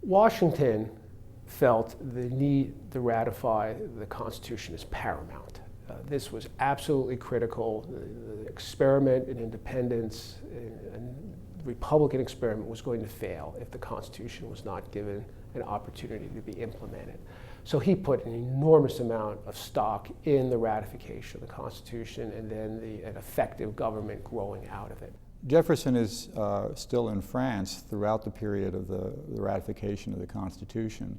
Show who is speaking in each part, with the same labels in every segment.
Speaker 1: Washington felt the need to ratify the Constitution is paramount. This was absolutely critical. The experiment in independence, and the Republican experiment was going to fail if the Constitution was not given an opportunity to be implemented. So he put an enormous amount of stock in the ratification of the Constitution and then an effective government growing out of it.
Speaker 2: Jefferson is still in France throughout the period of the ratification of the Constitution.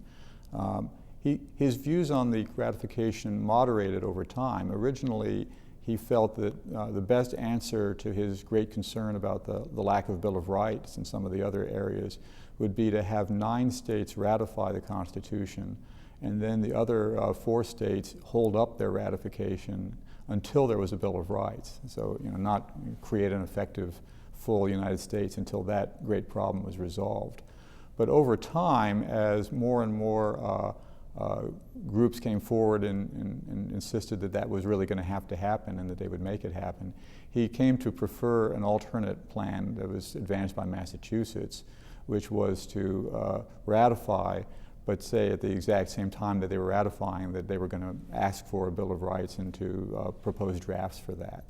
Speaker 2: His views on the ratification moderated over time. Originally, he felt that the best answer to his great concern about the lack of Bill of Rights and some of the other areas would be to have 9 states ratify the Constitution, and then the other 4 states hold up their ratification until there was a Bill of Rights. So, not create an effective full United States until that great problem was resolved. But over time, as more and more groups came forward and insisted that that was really going to have to happen and that they would make it happen, he came to prefer an alternate plan that was advanced by Massachusetts, which was to ratify, but say at the exact same time that they were ratifying that they were going to ask for a Bill of Rights and to propose drafts for that.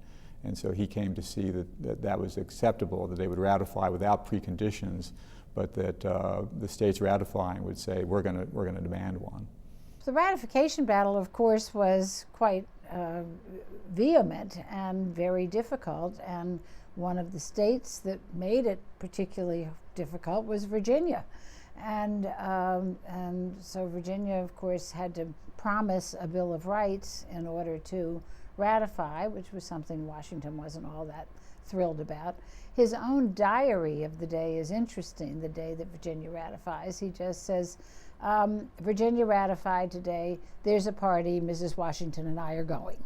Speaker 2: And so he came to see that was acceptable, that they would ratify without preconditions, but that the states ratifying would say, we're going to demand one.
Speaker 3: The ratification battle, of course, was quite vehement and very difficult, and one of the states that made it particularly difficult was Virginia. And so Virginia, of course, had to promise a Bill of Rights in order to ratify, which was something Washington wasn't all that thrilled about. His own diary of the day is interesting, the day that Virginia ratifies. He just says, Virginia ratified today, there's a party, Mrs. Washington and I are going.